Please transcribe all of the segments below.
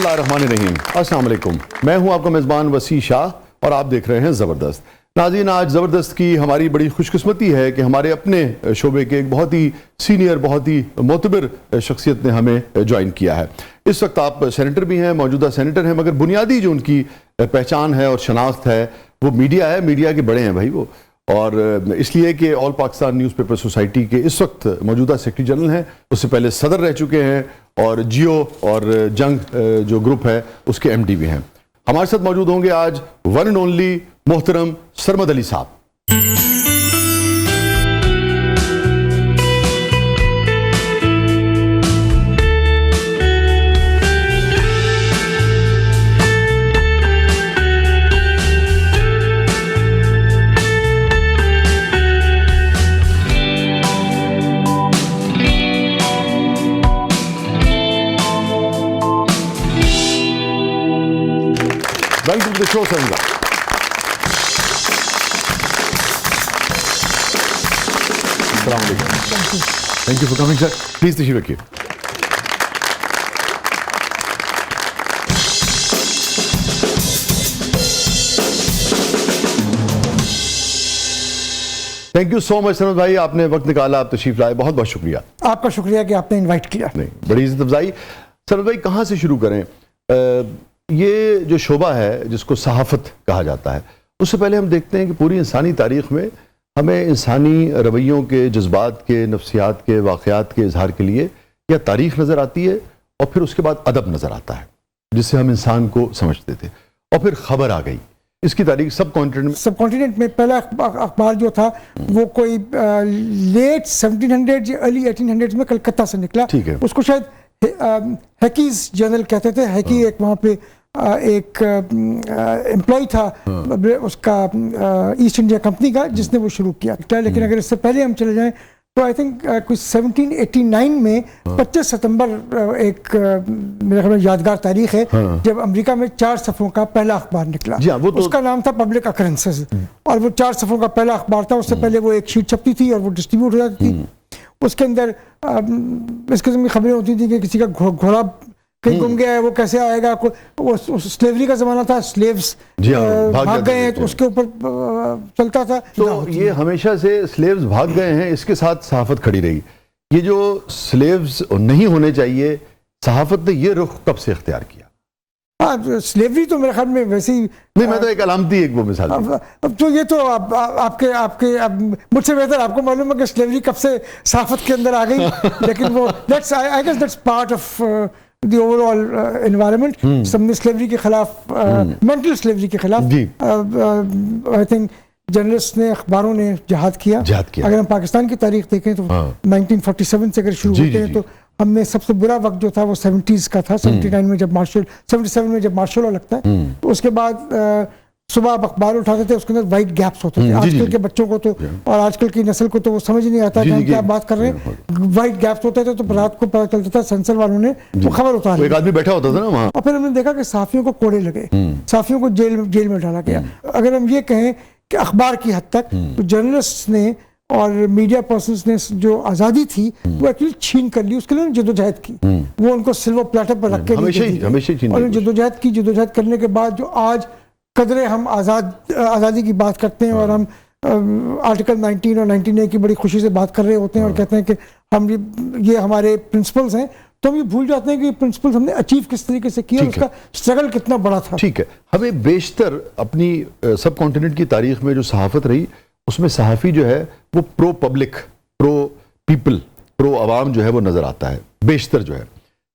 बिस्मिल्लाहिर्रहमानिर्रहीम। अस्सलाम वालेकुम। मैं हूं आपका मेज़बान वसी शाह और आप देख रहे हैं ज़बरदस्त। नाज़रीन, आज ज़बरदस्त की हमारी बड़ी खुशकिस्मती है कि हमारे अपने शोबे के एक बहुत ही सीनियर, बहुत ही मोतबर शख्सियत ने हमें ज्वाइन किया है। इस वक्त आप सेनेटर भी हैं, मौजूदा सेनेटर हैं, मगर बुनियादी जो उनकी पहचान है और शनाख्त है वो मीडिया है। मीडिया के बड़े हैं भाई वो, और इसलिए कि ऑल पाकिस्तान न्यूज़पेपर सोसाइटी के इस वक्त मौजूदा सेक्रेटरी जनरल हैं, उससे पहले सदर रह चुके हैं, और जियो और जंग जो ग्रुप है उसके एमडी भी हैं। हमारे साथ मौजूद होंगे आज वन एंड ओनली मोहतरम सरमद अली साहब। Welcome to the show, Sanga. Assalamu alaikum. Thank you for coming, sir. Please तशरीफ रखिए। Thank you so much Sarmad भाई, आपने वक्त निकाला, आप तशरीफ लाए, बहुत बहुत शुक्रिया। आपका शुक्रिया कि आपने इनवाइट किया। नहीं, बड़ी इज्जत अफजाई। सरमद भाई, कहाँ से शुरू करें? ये जो शोबा है जिसको सहाफ़त कहा जाता है, उससे पहले हम देखते हैं कि पूरी इंसानी तारीख़ में हमें इंसानी रवैयों के, जज्बात के, नफ्सियात के, वाक़यात के इजहार के लिए या तारीख़ नज़र आती है, और फिर उसके बाद अदब नज़र आता है जिससे हम इंसान को समझते थे, और फिर ख़बर आ गई। इसकी तारीख सब कॉन्टिनेंट में पहला अखबार जो था वो कोई लेट 1700 या अर्ली 1800 में कलकत्ता से निकला। ठीक है। उसको शायद हैकीज जर्नल कहते थे। हैकी एक वहाँ पे एक एम्प्लॉय था उसका ईस्ट इंडिया कंपनी का, जिसने वो शुरू किया। लेकिन अगर इससे पहले हम चले जाएं तो आई थिंक कुछ 1789 में 25 सितंबर एक मेरे ख्याल में यादगार तारीख है, जब अमेरिका में 4 सफ़ों का पहला अखबार निकला। वो तो उसका नाम था पब्लिक अकरेंसेस, और वो 4 सफ़ों का पहला अखबार था। उससे पहले वो एक शीट छपती थी और वो डिस्ट्रीब्यूट हो जाती थी। उसके अंदर इस किस्म की खबरें होती थी कि किसी का घोड़ा कहीं गुम गया है, वो कैसे आएगा। वो स्लेवरी का जमाना था, स्लेव्स भाग गए हैं, तो उसके ऊपर चलता था। तो ये हमेशा से स्लेव्स भाग गए हैं, इसके साथ सहाफत खड़ी रही। ये जो स्लेव्स नहीं होने चाहिए, सहाफत ने ये रुख कब से इख्तियार किया? हाँ, स्लेवरी तो मेरे ख्याल में वैसे ही नहीं, मैं तो एक अलामती एक वो मिसाल। अब तो ये तो आपके मुझसे बेहतर आपको मालूम है कि स्लेवरी कब से सहाफत के अंदर आ गई। लेकिन वो I guess that's part of the overall environment। सबने स्लेवरी के खिलाफ, मेंटल स्लेवरी के खिलाफ आई थिंक जर्नलिस्ट ने, अखबारों ने जिहाद किया। अगर हम पाकिस्तान की तारीख देखें तो 1947 से अगर शुरू होते हैं तो हमने सबसे बुरा वक्त जो था वो 70s का था। 79 में जब मार्शल, 77 में जब मार्शल लॉ लगता है, तो उसके बाद सुबह आप अखबार उठाते थे, उसके अंदर वाइट गैप्स होते थे। आजकल के बच्चों को तो और आजकल की नस्ल को तो वो समझ नहीं आता कि हम क्या बात कर रहे हैं। वाइट गैप्स होते थे, तो रात को पता चलता था सेंसर वालों ने वो खबर उतारी। एक आदमी बैठा होता था ना वहाँ, और फिर हमने देखा कि सहाफियों को कोड़े लगे, सहाफियों को जेल में डाला गया। अगर हम ये कहें कि अखबार की हद तक तो जर्नलिस्ट ने और मीडिया पर्सन्स ने जो आज़ादी थी वो एक्चुअली छीन कर ली। उसके लिए जदोजहद की, वो उनको सिल्वर प्लेटर पर रख के और जदोजहद करने के बाद जो आज कदरे हम आज़ादी की बात करते हैं, और हम आर्टिकल 19 और 19A की बड़ी खुशी से बात कर रहे होते हैं और कहते हैं कि हम ये हमारे प्रिंसिपल्स हैं, तो हम ये भूल जाते हैं कि प्रिंसिपल्स हमने अचीव किस तरीके से किया, उसका स्ट्रगल कितना बड़ा था। ठीक है। हमें बेशतर अपनी सब कॉन्टिनेंट की तारीख में जो सहाफत रही, उसमें सहाफ़ी जो है वो pro public, pro people, pro अवाम जो है वो नज़र आता है बेशतर जो है।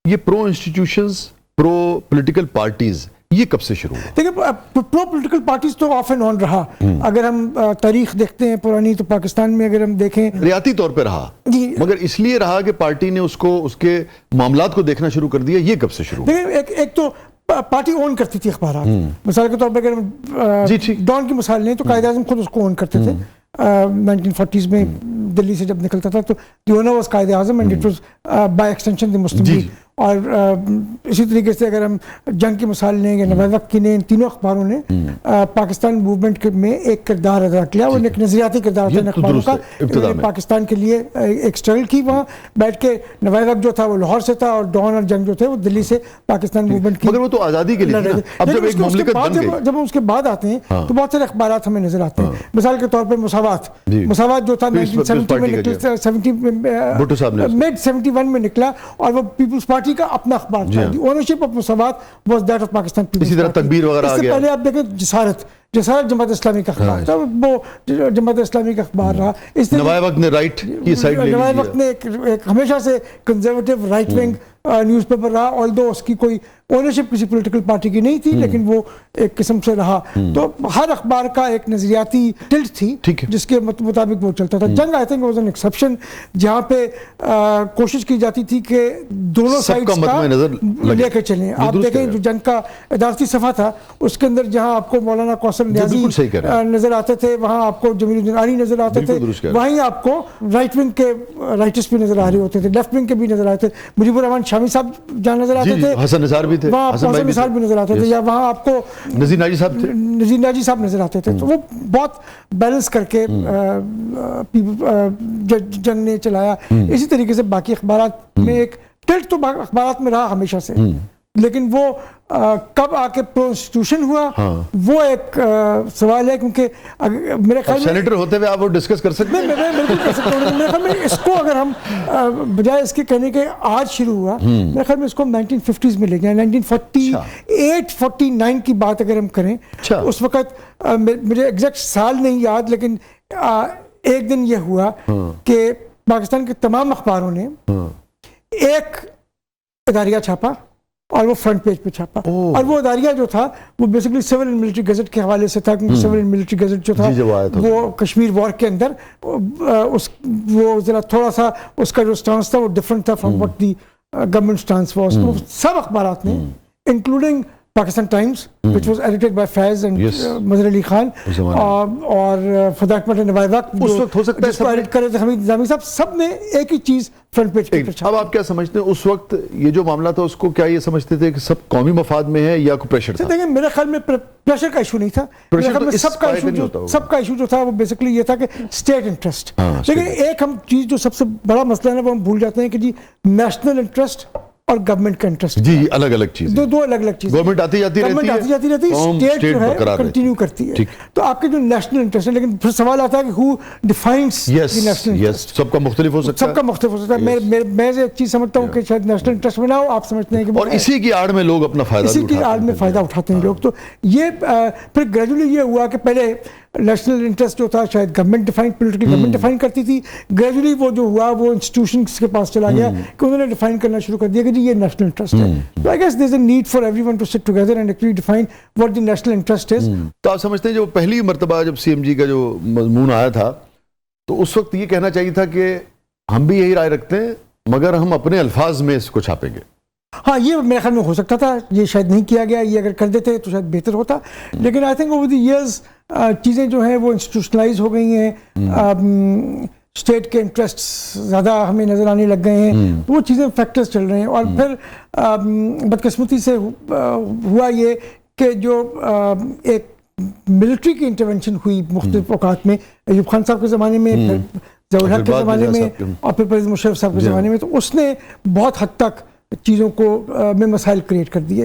ये pro institutions, pro political parties, ये कब से शुरू हुआ? देखिए, प्रो पॉलिटिकल पार्टीज तो ऑफ एंड ऑन रहा। अगर हम तारीख देखते हैं पुरानी, तो पाकिस्तान में अगर हम देखें रियाती तौर पे रहा, मगर इसलिए रहा कि पार्टी ने उसको, उसके मामलात को देखना शुरू कर दिया। ये कब से शुरू हुआ? देखिए, एक तो पार्टी ओन करती थी अखबार। मिसाल के तौर पर अगर डॉन की मिसाल लें तो कायदे आज़म खुद उसको ओन करते थे। 1940s में दिल्ली से जब निकलता था तो the owner was Quaid-e Azam and it was by extension the Muslim League. और इसी तरीके से अगर हम जंग की मिसाल लें या नवाब वक्त की ने, इन तीनों अखबारों ने पाकिस्तान मूवमेंट में एक किरदार अदा किया। वो एक नजरियाती किरदार था इन अखबारों का। इन्होंने पाकिस्तान के लिए एक स्ट्रगल की, वहाँ बैठ के नवाब वक्त जो था वो लाहौर से था और डॉन और जंग जो थे वो दिल्ली से पाकिस्तान मूवमेंट की। मगर वो तो आज़ादी के लिए थी ना। अब जब एक मुमलिकत बन गई, जब उसके बाद आते हैं तो बहुत सारे अखबार हमें नजर आते हैं। मिसाल के तौर पर मुसावात जो था 1970 में निकला, मिड 71 में निकला और वो पीपल्स पार्टी का अपना अखबार था। Ownership of Musawat was that of Pakistan People's इसी तरह तकबीर वगैरह आ गया। पहले आप देखें जसारत जमात इस्लामी का अखबार था, वो जमात इस्लामी का अखबार रहा। नवाब वक्त ने राइट की साइड ले ली। नवाब वक्त ने एक हमेशा से कंजर्वेटिव राइट विंग न्यूज़पेपर रहा, ऑल्दो उसकी कोई ओनरशिप किसी पॉलिटिकल पार्टी की नहीं थी, लेकिन वो एक किस्म से रहा। तो हर अखबार का एक नजरियाती टिल्ट थी जिसके मुताबिक वो चलता था। जंग I think was an exception, जहाँ पे कोशिश की जाती थी कि दोनों साइड का लेकर चलें। आप देखें जो जंग का इदारती सफ़ा था उसके अंदर जहाँ आपको मौलाना कौसर न्याजी नजर आते थे, वहाँ आपको जमीलुद्दीन आरी नजर आते थे, वहीं आपको राइट विंग के राइटिस्ट भी नजर आ रहे होते थे, लेफ्ट विंग के भी नजर आते थे। मुजीबुर रहमान शामी साहब जहाँ नजर आते थे, हसन निसार भी थे, हसन निसार भी नजर आते थे, या वहाँ आपको नजीर नाजी साहब थे, नजीर नाजी साहब नजर आते थे। तो वो बहुत बैलेंस करके जंग ने चलाया। इसी तरीके से बाकी अखबारात में एक टिल्ट तो अखबारात में रहा हमेशा से, लेकिन वो कब आके प्रो इंस्टीट्यूशन हुआ वो एक सवाल है, क्योंकि मेरे ख्याल में सेनेटर होते हुए आप वो डिस्कस कर सकते हैं। मैं बिल्कुल कर सकता हूँ। मेरे ख्याल में इसको अगर हम बजाय इसके कहने के आज शुरू हुआ, मेरे ख्याल में इसको 1950s में ले गए। 1948-49 की बात अगर हम करें, उस वक्त मुझे एग्जैक्ट साल नहीं याद, लेकिन एक दिन ये हुआ कि पाकिस्तान के तमाम अखबारों ने एक इदारिया छापा और वो फ्रंट पेज पे छापा। और वो इदारिया जो था वो basically civil and military gazette के हवाले से था, क्योंकि सिविल एंड मिलिट्री गजट जो था वो कश्मीर वॉर के अंदर वो जरा थोड़ा सा उसका जो स्टांस था वो डिफरेंट था from what the government stance was. तो सब अखबारात ने including Pakistan Times which was edited by Faiz and Mazhar Ali Khan और फॉर दैट मैटर नवाब वक्त उस वक्त हो सकता है जिसको एडिट करे थे हमीद निजामी साहब, सब ने एक ही चीज फ्रंट पेज पे छापा। अब आप क्या समझते हैं उस वक्त ये जो मामला था उसको क्या ये समझते थे कि सब कौमी मफाद में है या कोई प्रेशर था? देखिए मेरे ख्याल में प्रेशर का इशू नहीं था। मेरे ख्याल में सबका इशू जो था वो बेसिकली ये था कि स्टेट इंटरेस्ट। लेकिन एक हम चीज जो सबसे बड़ा मसला है ना वो हम भूल जाते हैं कि जी नेशनल इंटरेस्ट और गवर्नमेंट का इंटरेस्ट जी अलग अलग चीज, दो अलग अलग चीज। गवर्नमेंट आती जाती रहती है, स्टेट जो है कंटिन्यू करती है। तो आपके जो नेशनल इंटरेस्ट है, लेकिन फिर सवाल आता है कि who defines the national interest. सबका मुख्तलिफ हो सकता है, सबका मुख्तलिफ हो सकता है। मैं एक चीज समझता हूँ कि शायद नेशनल इंटरेस्ट में ना हो, आप समझते हैं कि और इसी की आड़ में लोग अपना फायदा इसी की आड़ में फायदा उठाते हैं लोग। तो ये फिर ग्रेजुअली ये हुआ कि पहले नेशनल इंटरेस्ट जो था शायद government define, political government define करती थी। ग्रेजुअली वो जो हुआ वो इंस्टीट्यूशंस के पास चला गया कि उन्होंने डिफाइन करना शुरू कर दिया कि जी ये नेशनल इंटरेस्ट है। तो I guess there is a need for everyone to sit together and actually define what the national interest is. तो आप समझते हैं जो पहली मर्तबा जब सीएमजी का जो मजमून आया था तो उस वक्त ये कहना चाहिए था कि हम भी यही राय रखते हैं मगर हम अपने अल्फाज में इसको छापेंगे? हाँ, ये मेरे ख्याल में हो सकता था, ये शायद नहीं किया गया। ये अगर कर देते तो शायद बेहतर होता। लेकिन I think over the years चीज़ें जो हैं वो इंस्टीट्यूशनलाइज हो गई हैं, स्टेट के इंटरेस्ट ज़्यादा हमें नज़र आने लग गए हैं, तो वो चीज़ें फैक्टर्स चल रहे हैं। और फिर बदकिस्मती से हुआ ये कि जो एक मिलिट्री की इंटरवेंशन हुई मुख्तलिफ औकात में, अयूब खान साहब के ज़माने में, फिर ज़हुर हक के ज़माने में और फिर परवेज़ मुशर्रफ साहब के ज़माने में, तो उसने बहुत हद तक चीज़ों को में मसाइल क्रिएट कर दिए।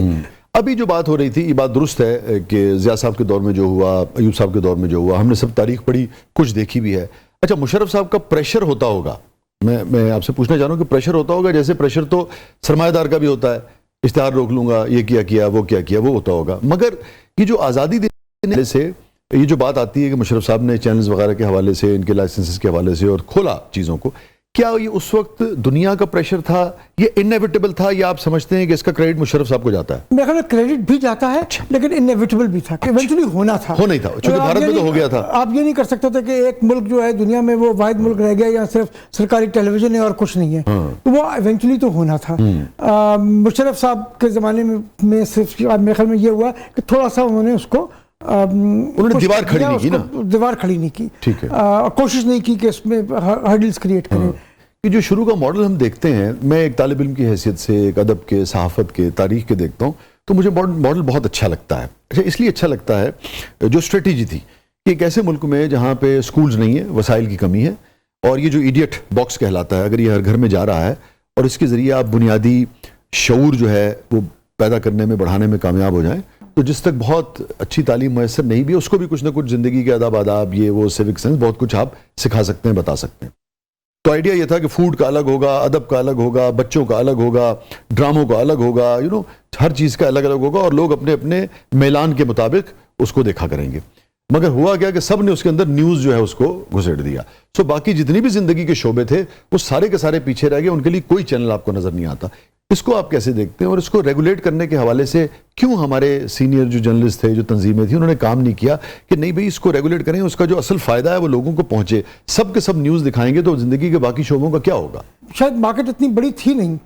अभी जो बात हो रही थी ये बात दुरुस्त है कि ज़िया साहब के दौर में जो हुआ, अयूब साहब के दौर में जो हुआ, हमने सब तारीख पढ़ी, कुछ देखी भी है। अच्छा, मुशर्रफ साहब का प्रेशर होता होगा, मैं आपसे पूछना चाह रहा हूँ कि प्रेशर होता होगा जैसे प्रेशर तो सरमाएदार का भी होता है, इश्तिहार रोक लूंगा, ये किया वो क्या किया, वो होता होगा। मगर ये जो आज़ादी देने से ये जो बात आती है कि मुशर्रफ साहब ने चैनल्स वगैरह के हवाले से, इनके लाइसेंसेस के हवाले से और खोला चीज़ों को, क्या ये उस वक्त दुनिया का प्रेशर था, ये इनएविटेबल था, या आप समझते हैं कि इसका क्रेडिट मुशर्रफ साहब को जाता है? मेरे ख्याल में क्रेडिट भी जाता है, लेकिन इनएविटेबल भी था, इवेंचुअली होना था। हो नहीं था, क्योंकि भारत में तो हो गया था। आप ये नहीं कर सकते थे कि एक मुल्क जो है दुनिया में वो वाहिद मुल्क रह गया या सिर्फ सरकारी टेलीविजन है और कुछ नहीं है, तो वो इवेंचुअली तो होना था। मुशर्रफ साहब के ज़माने में सिर्फ मेरे ख्याल में ये हुआ कि थोड़ा सा उन्होंने उसको उन्होंने दीवार खड़ी नहीं की, दीवार खड़ी नहीं की, ठीक है, कोशिश नहीं की कि इसमें हर्डल्स क्रिएट करें। कि जो शुरू का मॉडल हम देखते हैं, मैं एक तालिब इल्म की हैसियत से, एक अदब के, सहाफ़त के, तारीख़ के देखता हूँ, तो मुझे मॉडल बहुत अच्छा लगता है। अच्छा, इसलिए अच्छा लगता है, जो स्ट्रेटेजी थी कि एक ऐसे मुल्क में जहाँ पे स्कूल्स नहीं है, वसाइल की कमी है, और ये जो इडियट बॉक्स कहलाता है, अगर ये हर घर में जा रहा है और इसके ज़रिए आप बुनियादी शऊर जो है वो पैदा करने में, बढ़ाने में कामयाब हो जाएं, तो जिस तक बहुत अच्छी तालीम मैसर नहीं भी, उसको भी कुछ ना कुछ ज़िंदगी के आदाब, ये वो सिविक सेंस, बहुत कुछ आप सिखा सकते हैं, बता सकते हैं। तो आइडिया ये था कि फूड का अलग होगा, अदब का अलग होगा, बच्चों का अलग होगा, ड्रामों का अलग होगा, हर चीज़ का अलग अलग होगा, और लोग अपने अपने मेलान के मुताबिक उसको देखा करेंगे। मगर हुआ क्या कि सब ने उसके अंदर न्यूज़ जो है उसको घुसेड़ दिया। सो बाकी जितनी भी ज़िंदगी के शोबे थे वो सारे के सारे पीछे रह गए, उनके लिए कोई चैनल आपको नज़र नहीं आता। इसको आप कैसे देखते हैं, और इसको रेगुलेट करने के हवाले से क्यों हमारे सीनियर जो जर्नलिस्ट थे, जो तंजीमें थी, उन्होंने काम नहीं किया कि नहीं भाई इसको रेगुलेट करें, उसका जो असल फ़ायदा है वो लोगों को पहुंचे। सब के सब न्यूज़ दिखाएंगे तो ज़िंदगी के बाकी शोबों का क्या होगा? शायद मार्केट इतनी बड़ी थी नहीं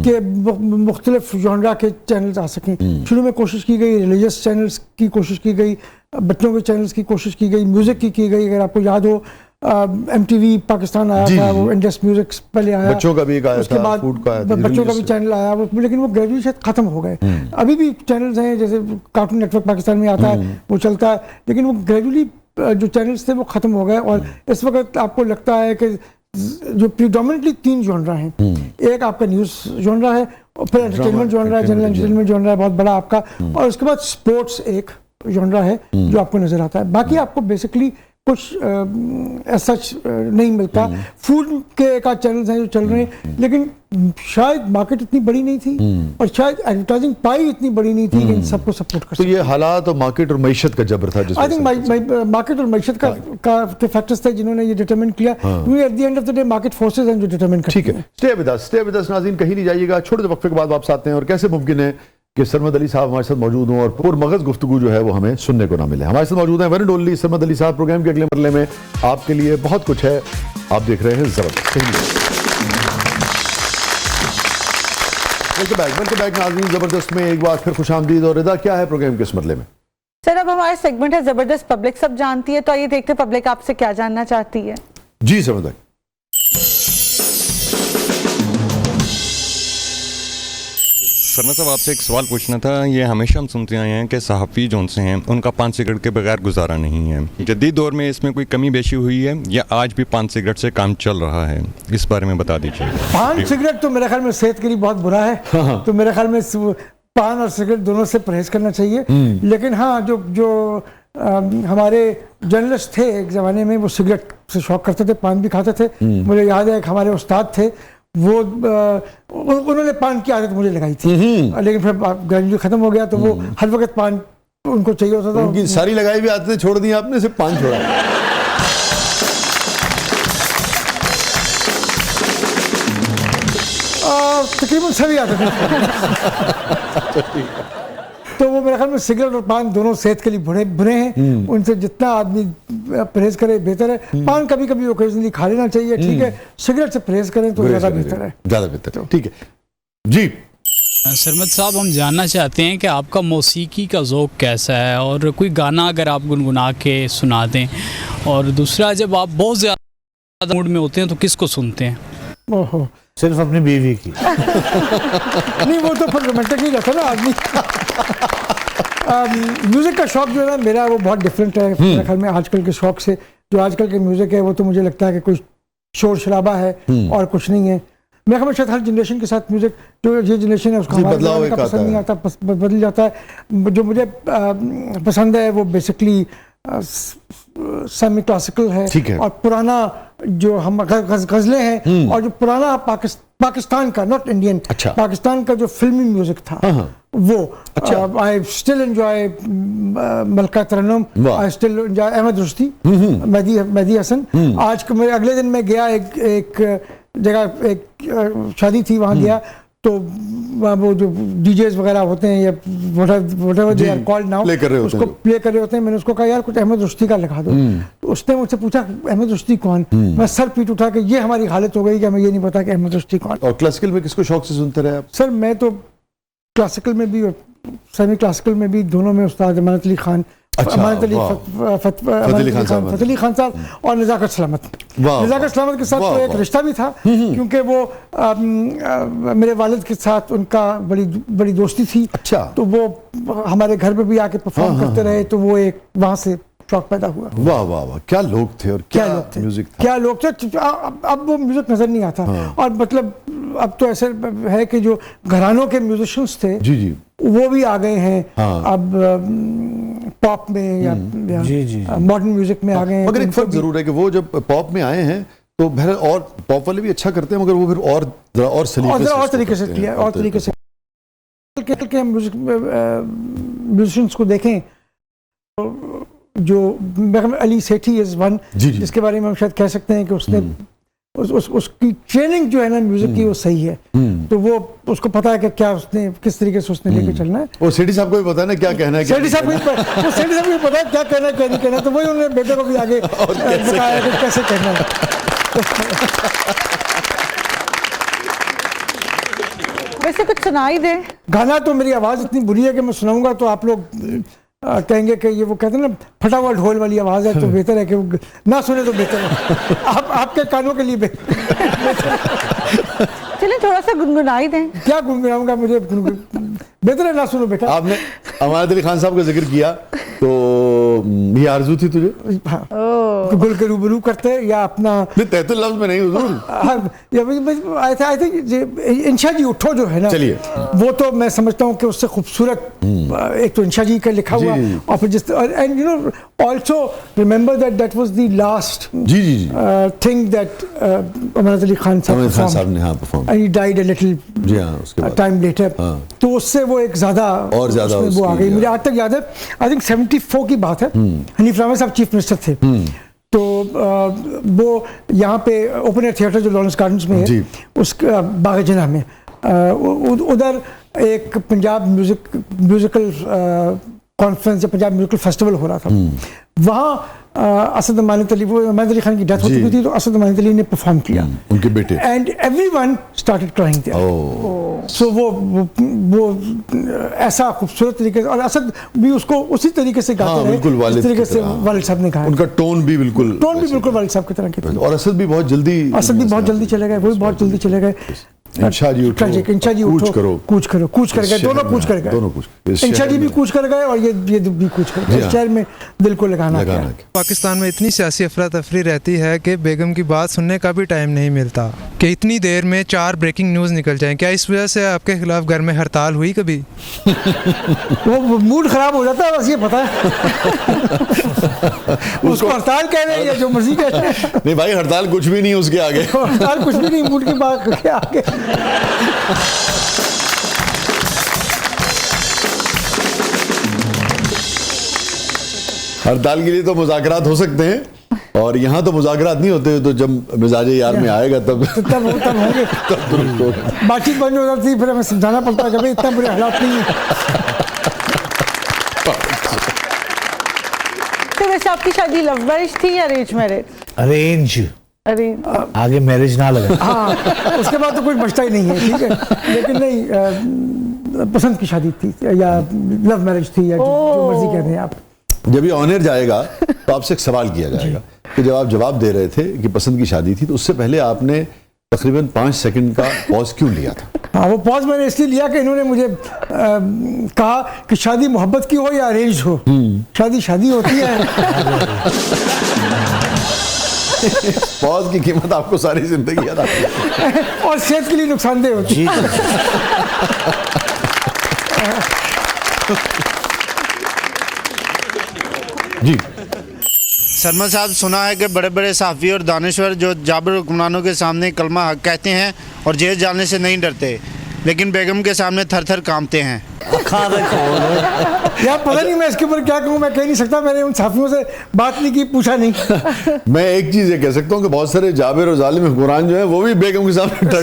कि मुख्तलिफ जॉनरा के चैनल्स आ सकें। शुरू में कोशिश की गई रिलीजियस चैनल्स की, कोशिश की गई बच्चों के चैनल्स की, कोशिश की गई म्यूज़िक की गई। अगर आपको याद हो MTV पाकिस्तान आया था, वो इंडस म्यूजिक पहले आया, बच्चों का भी एक आया उसके था, बाद फूड का आया था, बच्चों का भी चैनल आया, लेकिन वो ग्रेजुअली शायद खत्म हो गए। अभी भी चैनल्स हैं, जैसे कार्टून नेटवर्क पाकिस्तान में आता है, वो चलता है, लेकिन वो ग्रेजुअली जो चैनल्स थे वो खत्म हो गए। और इस वक्त आपको लगता है कि जो प्रीडोमिनेटली 3 जॉनरा हैं, एक आपका न्यूज़ जॉनरा है, और फिर एंटरटेनमेंट जॉनरा है, जनरल एंटरटेनमेंट जॉनरा है बहुत बड़ा आपका, और उसके बाद स्पोर्ट्स एक जॉनरा है जो आपको नजर आता है। बाकी आपको बेसिकली कुछ सच नहीं मिलता। फूड के एक आध चैनल्स हैं जो चल रहे हैं, लेकिन शायद मार्केट इतनी बड़ी नहीं थी, और शायद एडवर्टाइजिंग पाई इतनी बड़ी नहीं थी कि इन सबको सपोर्ट कर तो ये हालात और मार्केट और मईशत का जबर था। आई थिंक मार्केट और मईशत का फैक्टर्स थे जिन्होंने ये डिटरमिन किया। At the end of the day market forces हैं जो डिटरमिन करती हैं। ठीक है, स्टे विद अस नाज़रीन, कहीं नहीं जाइएगा, छोटे से वक्फे के बाद वापस आते हैं। और कैसे मुमकिन है कि सरमद अली साहब हमारे साथ मौजूद हों और पुरमगज़ गुफ्तगू जो है वो हमें सुनने को ना मिले। हमारे साथ मौजूद हैं one and only Sarmad Ali साहब। प्रोग्राम के अगले मरले में आपके लिए बहुत कुछ है। आप देख रहे हैं ज़बरदस्त। वेलकम बैक नाज़रीन, ज़बरदस्त में एक बार फिर खुशामदीद। और रिदा, क्या है प्रोग्राम के इस मरले में? सर, अब हमारा सेगमेंट है ज़बरदस्त पब्लिक सब जानती है, तो आइए देखते हैं पब्लिक आपसे क्या जानना चाहती है। जी सरमद, सरना साहब, आपसे एक सवाल पूछना था। ये हमेशा हम सुनते आए हैं कि सहाफ़ी जो से हैं उनका पान सिगरेट के बगैर गुजारा नहीं है। जदीद दौर में इसमें कोई कमी बेशी हुई है या आज भी पान सिगरेट से काम चल रहा है? इस बारे में बता दीजिए। पान सिगरेट तो मेरे ख्याल में सेहत के लिए बहुत बुरा है, तो मेरे ख्याल में पान और सिगरेट दोनों से परहेज करना चाहिए। लेकिन हाँ, जो हमारे जर्नलिस्ट थे एक ज़माने में, वो सिगरेट से शौक करते थे, पान भी खाते थे। मुझे याद है एक हमारे उस्ताद थे, वो उन्होंने पान की आदत मुझे लगाई थी, लेकिन फिर ग्रेजुएशन खत्म हो गया तो वो हर वक्त पान उनको चाहिए होता था। उनकी सारी लगाई भी आदतें छोड़ दी आपने, सिर्फ पान छोड़ा। तकरीबन सभी आते थे। तो वो मेरे ख्याल में सिगरेट और पान दोनों सेहत के लिए बुरे हैं। उनसे जितना आदमी परहेज करे बेहतर है। पान कभी कभी ओकेजनली खा लेना चाहिए, ठीक है। सिगरेट से परहेज करें तो ज़्यादा बेहतर है, ज़्यादा बेहतर है। ठीक है जी सरमद साहब, हम जानना चाहते हैं कि आपका मौसीकी का ज़ौक़ कैसा है, और कोई गाना अगर आप गुनगुना के सुना दें। और दूसरा, जब आप बहुत ज़्यादा मूड में होते हैं तो किसको सुनते हैं? ओहो, सिर्फ अपनी बीवी की। नहीं, वो तो फिर रोमांटिक नहीं रहता ना आदमी। म्यूज़िक का शौक़ जो है ना मेरा, वो बहुत डिफरेंट है मेरे ख्याल में आजकल के शौक़ से। जो आजकल के म्यूज़िक है वो तो मुझे लगता है कि कोई शोर शराबा है और कुछ नहीं है। मैं हमेशा हर जनरेशन के साथ म्यूज़िक, जो ये जनरेशन है उसका हमारे का पसंद नहीं आता, बदल जाता है। जो मुझे पसंद है वो बेसिकली सेमी क्लासिकल है, और पुराना जो हम गज़लें हैं, और जो पुराना पाकिस्तान का, नॉट इंडियन, पाकिस्तान का जो फिल्मी म्यूजिक था वो। आई still enjoy Malka Tarannum, I still enjoy Ahmed Rushdi, Mehdi Hassan. आज अगले दिन मैं गया एक जगह, एक शादी थी, वहाँ गया तो वो जो डीजेस वगैरह होते हैं या whatever they are called now, उसको प्ले कर रहे होते हैं। मैंने उसको कहा यार कुछ अहमद रुश्ती का लिखा दो, तो उसने मुझसे पूछा अहमद रुश्ती कौन? मैं सर पीट उठा कि ये हमारी हालत हो गई कि हमें ये नहीं पता कि अहमद रुश्ती कौन। और क्लासिकल में किसको शौक से सुनते रहे आप? सर मैं तो क्लासिकल में भी और सेमी क्लासिकल में भी, दोनों में उस्ताद अमानत अली खान अमानत अली वाह। फतेह अली खान साहब और नज़ाकत सलामत। वाह, नज़ाकत सलामत के साथ वाह, तो एक वाह। रिश्ता भी था, क्योंकि वो मेरे वालिद के साथ उनका बड़ी दोस्ती थी। अच्छा। तो वो हमारे घर पे भी आके परफॉर्म करते रहे, तो वो एक वहाँ से शौक पैदा हुआ। वाह वाह वाह, क्या लोग थे और क्या लोग थे, म्यूजिक था। क्या लोग थे। अब वो म्यूजिक नजर नहीं आता। और मतलब अब तो ऐसे है कि जो घरानों के म्यूजिशियंस थे जी जी, वो भी आ गए हैं। हाँ। अब पॉप में या मॉडर्न म्यूजिक में आ गए हैं। मगर एक उनको फर्क भी- जरूर है कि वो जब पॉप में आए हैं तो बहरहाल, और पॉप वाले भी अच्छा करते हैं, मगर वो फिर और जरा और सलीके और से और इसको तरीके से करते किया, हैं, और तरीके से के म्यूजिशियंस को देखें तो जो अली सेठी इज वन, जी, जी। जिसके बारे में हम शायद कह सकते हैं कि उसने उसकी ट्रेनिंग जो है ना म्यूजिक की वो सही है। तो वो उसको पता है कि क्या उसने किस तरीके से उसने लेके चलना है। वो सेठी साहब को भी पता है ना क्या कहना है, क्या सेठी साहब को सेठी साहब को पता है क्या कहना है क्या नहीं कहना, तो वही उन्होंने बेटे को भी आगे बताया कि कैसे कहना है। वैसे कुछ सुनाई दे। गाना तो मेरी आवाज़ इतनी बुरी है कि मैं सुनाऊंगा तो आप लोग कहेंगे कि ये वो कहते हैं ना फटा हुआ ढोल वाली आवाज़ है, तो बेहतर है कि वो ना सुने तो बेहतर है। आपके कानों के लिए चलिए थोड़ा सा गुनगुनाई दें। क्या गुनगुनाऊंगा, मुझे बेहतर है ना सुनो बेटा। आपने अमानत अली खान साहब का जिक्र किया तो ये आरजू थी तुझे? हाँ, गुल के रूबरू करते या अपना नहीं, तहतुल लफ्ज में नहीं हुजूर। आई थिंक इंशा जी उठो जो है ना, चलिए। वो तो मैं समझता हूँ कि उससे खूबसूरत एक तो इंशा जी का लिखा हुआ, जी। और फिर जिस and you know also remember that was the last जी जी जी, थिंग दैट अमानत अली खान अमानत खान साहब साहब ने हाँ perform, and he died a little जी हाँ, उसके बाद टाइम लेटर। हाँ। तो उससे वो एक ज्यादा और ज्यादा उसमें वो आ उसकी, गई। मुझे आज तक याद है, आई थिंक 74 की बात है, हनीफ रामा साहब चीफ मिनिस्टर थे। तो वो यहाँ पे ओपन एयर थिएटर जो लॉरेंस गार्डन्स में जी। है, उस बाग जना में उधर एक पंजाब म्यूजिकल कॉन्फ्रेंस या पंजाब म्यूजिकल फेस्टिवल हो रहा था। वहाँ असद अमानत अली, वो अमानत अली खान की डेथ हो जी। चुकी थी, तो असद अमानत अली ने परफॉर्म किया उनके बेटे। And everyone started crying there. Oh, so वो ऐसा खूबसूरत तरीके से, और असद भी उसको उसी तरीके से गाते हाँ, रहे बिल्कुल वालिद जिस तरीके की से तरह, हाँ। वालिद साहब ने गाया। उनका टोन भी बिल्कुल टोन भी बिल्कुल वालिद साहब की तरह की थी। और असद भी बहुत जल्दी, असद भी बहुत जल्दी चले गए, वो भी बहुत जल्दी चले गए। इंशा जी उठो, ट्रेजिक, इंशा जी कूच उठो, करो। कूच करो, कूच कर गए, इस दोनों शहर कूच में, कर गए, दोनों कूच, इस इंशा शहर जी भी में। कूच कर गए और ये भी कूच कर जी गए। इस हाँ। शहर में दिल को लगाना क्या है। पाकिस्तान में इतनी सियासी अफरा तफरी रहती है कि बेगम की बात सुनने का भी टाइम नहीं मिलता कि इतनी देर में 4 ब्रेकिंग न्यूज़ निकल जाएं। क्या इस वजह से आपके खिलाफ घर में हड़ताल हुई कभी? वो मूड खराब हो जाता है, बस ये पता है। उसको हड़ताल कह रहे हैं या जो मर्जी कह रहे हैं, नहीं भाई, हड़ताल कुछ भी नहीं है उसके आगे। हड़ताल कुछ भी नहीं, मूड की बात के आगे। हड़ताल के लिए तो मुज़ाकरात हो सकते हैं, और यहाँ तो मुज़ाकरात नहीं होते, तो जब मिजाज यार में आएगा तब तब होंगे, तब दुरुस्त होगा। बातचीत बंद हो जाती है, फिर हमें समझाना पड़ता है कि भाई इतना बुरे हालात नहीं है। तो वैसे आपकी शादी लव मैरिज थी या अरेंज मैरिज? Arrange, arrange. आगे मैरिज ना लगा। हाँ, उसके बाद तो कुछ बचता ही नहीं है, ठीक है। लेकिन नहीं, पसंद की शादी थी या लव मैरिज थी या जो मर्जी कह रहे हैं आप। जब ये ऑनर जाएगा तो आपसे एक सवाल किया जाएगा कि जब आप जवाब दे रहे थे कि पसंद की शादी थी, तो उससे पहले आपने तकरीबन 5 सेकंड का पॉज क्यों लिया था? हाँ, वो पॉज मैंने इसलिए लिया कि इन्होंने मुझे कहा कि शादी मोहब्बत की हो या अरेंज हो, शादी शादी होती है। पॉज की कीमत आपको सारी जिंदगी याद आती है। और सेहत के लिए नुकसानदेह होती है। जी, सरमद साहब, सुना है कि बड़े बड़े सहाफ़ी और दानश्वर जो जाबिर हुक्मरानों के सामने कलमा हक कहते हैं और जेल जाने से नहीं डरते, लेकिन बेगम के सामने थर थर कांपते हैं। यार पता नहीं मैं इसके ऊपर क्या कहूँ, मैं कह नहीं सकता, मैंने उन साफियों से बात नहीं की, पूछा नहीं। मैं एक चीज ये कह सकता हूँ कि बहुत सारे जाबिर और जालिम हुक्मरान जो हैं वो भी बेगम के सामने डर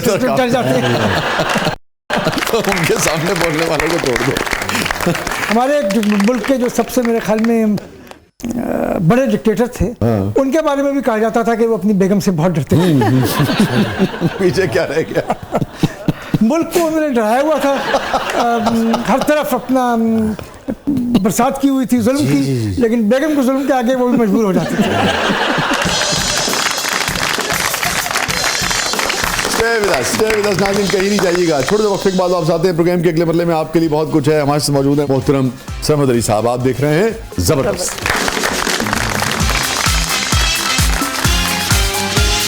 जाते हैं। तो उनके सामने बोलने वालों को छोड़ दो। हमारे मुल्क के जो सबसे मेरे ख्याल में बड़े डिक्टेटर थे, उनके बारे में भी कहा जाता था कि वो अपनी बेगम से बहुत डरते थे। पीछे क्या रह गया? मुल्क को उन्होंने डराया हुआ था, हर तरफ अपना बरसात की हुई थी, जुल्म की, लेकिन बेगम के जुल्म के आगे वो भी मजबूर हो जाते थे। Stay with us, नाज़रीन कहीं नहीं जाइएगा। छोटे से वक्फे के बाद आप आते हैं प्रोग्राम के अगले मरले में। आपके लिए बहुत कुछ है। हमारे साथ मौजूद है मोहतरम सरमद अली साहब। आप देख रहे हैं जबरदस्त।